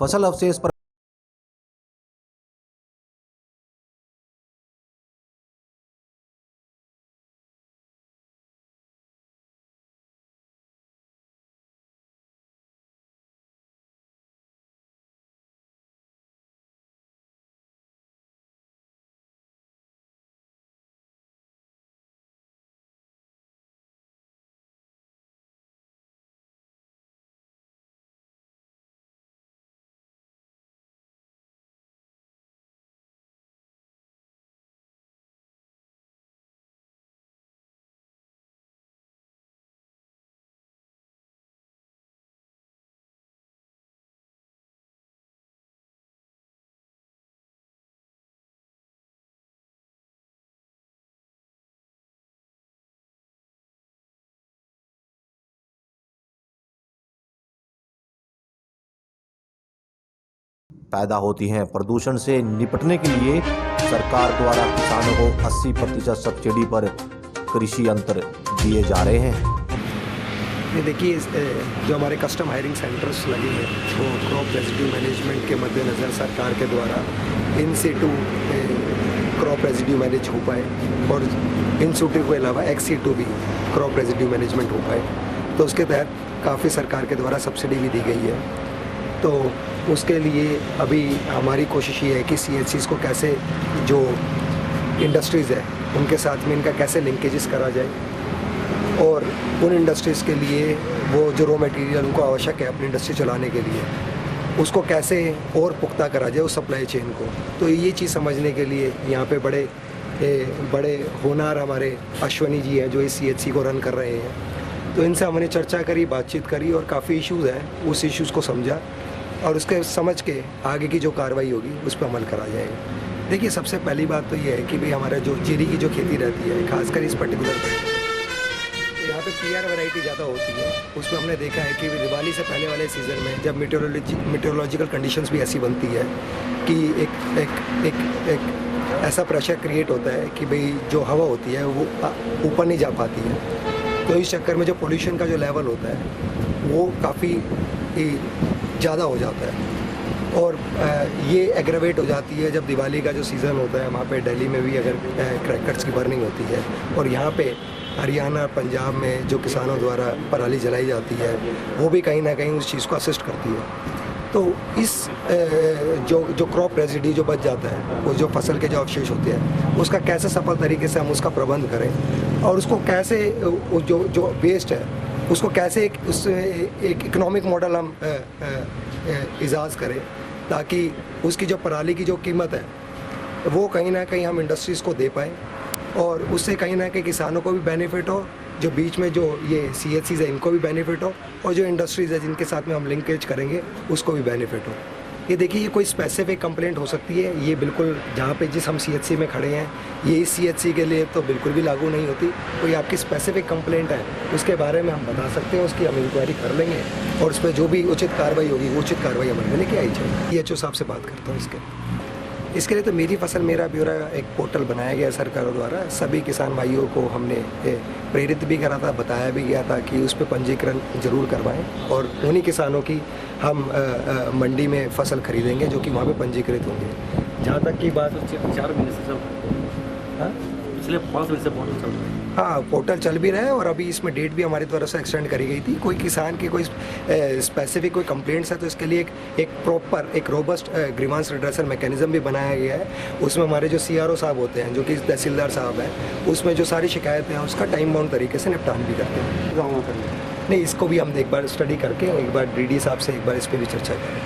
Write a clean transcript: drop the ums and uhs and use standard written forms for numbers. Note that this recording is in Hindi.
फसल अवशेष पर पैदा होती हैं। प्रदूषण से निपटने के लिए सरकार द्वारा किसानों को 80% सब्सिडी पर कृषि यंत्र दिए जा रहे हैं। ये देखिए, जो हमारे कस्टम हायरिंग सेंटर्स लगे हैं वो क्रॉप रेजिड्यू मैनेजमेंट के मद्देनज़र सरकार के द्वारा इन सिटू क्रॉप रेजिड्यू मैनेज हो पाए और इन सिटू के अलावा एक्स सिटू भी क्रॉप रेजिड्यू मैनेजमेंट हो पाए। तो उसके तहत काफ़ी सरकार के द्वारा सब्सिडी भी दी गई है। तो उसके लिए अभी हमारी कोशिश ये है कि CHCs को कैसे, जो इंडस्ट्रीज़ है उनके साथ में इनका कैसे लिंकेजेस करा जाए और उन इंडस्ट्रीज़ के लिए वो जो रॉ मटेरियल उनको आवश्यक है अपनी इंडस्ट्री चलाने के लिए, उसको कैसे और पुख्ता करा जाए उस सप्लाई चेन को। तो ये चीज़ समझने के लिए यहाँ पे बड़े होनहार हमारे अश्वनी जी हैं जो इस CHC को रन कर रहे हैं। तो इनसे हमने चर्चा करी, बातचीत करी और काफ़ी इश्यूज़ हैं, उस इश्यूज़ को समझा और उसके समझ के आगे की जो कार्रवाई होगी उस पर अमल करा जाएगा। देखिए, सबसे पहली बात तो ये है कि भाई हमारा जो जीरी की जो खेती रहती है, खासकर इस पर्टिकुलर यहाँ पे PR वैरायटी ज़्यादा होती है। उसमें हमने देखा है कि दिवाली से पहले वाले सीज़न में जब मेटेरोलॉजिकल कंडीशंस भी ऐसी बनती है कि एक ऐसा प्रेशर क्रिएट होता है कि भाई जो हवा होती है वो ऊपर नहीं जा पाती है। तो इस चक्कर में जो पोल्यूशन का जो लेवल होता है वो काफ़ी ज़्यादा हो जाता है और ये एग्रावेट हो जाती है जब दिवाली का जो सीज़न होता है। वहाँ पे दिल्ली में भी अगर क्रैकर्स की बर्निंग होती है और यहाँ पे हरियाणा, पंजाब में जो किसानों द्वारा पराली जलाई जाती है वो भी कहीं ना कहीं उस चीज़ को असिस्ट करती है। तो इस जो क्रॉप रेजिड्यू जो बच जाता है, वो जो फसल के जो अवशेष होते हैं, उसका कैसे सफल तरीके से हम उसका प्रबंध करें और उसको कैसे जो वेस्ट है उसको कैसे एक इकोनॉमिक मॉडल हम इजाज़ करें ताकि उसकी जो पराली की जो कीमत है वो कहीं ना कहीं हम इंडस्ट्रीज़ को दे पाएँ और उससे कहीं ना कहीं किसानों को भी बेनिफिट हो, जो बीच में जो ये CHCs है इनको भी बेनिफिट हो और जो इंडस्ट्रीज़ है जिनके साथ में हम लिंकेज करेंगे उसको भी बेनिफिट हो। ये देखिए, ये कोई स्पेसिफिक कंप्लेंट हो सकती है, ये बिल्कुल जहाँ पे जिस हम CHC में खड़े हैं ये इस CHC के लिए तो बिल्कुल भी लागू नहीं होती। कोई आपकी स्पेसिफिक कंप्लेंट है उसके बारे में हम बता सकते हैं, उसकी हम इंक्वायरी कर लेंगे और उस पर जो भी उचित कार्रवाई होगी वो उचित कार्रवाई अमल में लेके आई जाएगी। EHO साहब से बात करता हूँ इसके लिए। तो मेरी फसल मेरा ब्यौरा एक पोर्टल बनाया गया सरकार द्वारा। सभी किसान भाइयों को हमने प्रेरित भी करा था, बताया भी गया था कि उस पर पंजीकरण जरूर करवाएं और उन्हीं किसानों की हम मंडी में फसल खरीदेंगे जो कि वहाँ पे पंजीकृत होंगे। जहाँ तक की बात 4 महीने से पिछले 5 महीने से पोर्टल चल रहा है। हाँ, पोर्टल चल भी रहा है और अभी इसमें डेट भी हमारी तरफ से एक्सटेंड करी गई थी। कोई किसान की कोई स्पेसिफिक कोई कंप्लेंट्स है तो इसके लिए एक प्रॉपर एक रोबस्ट ग्रीवांस रिड्रेसल मैकेनिज्म भी बनाया गया है। उसमें हमारे जो CRO साहब होते हैं जो कि तहसीलदार साहब हैं, उसमें जो सारी शिकायतें हैं उसका टाइम बाउंड तरीके से निपटान भी करते हैं। नहीं, इसको भी हम एक बार स्टडी करके एक बार DD साहब से एक बार इस पर भी चर्चा करें।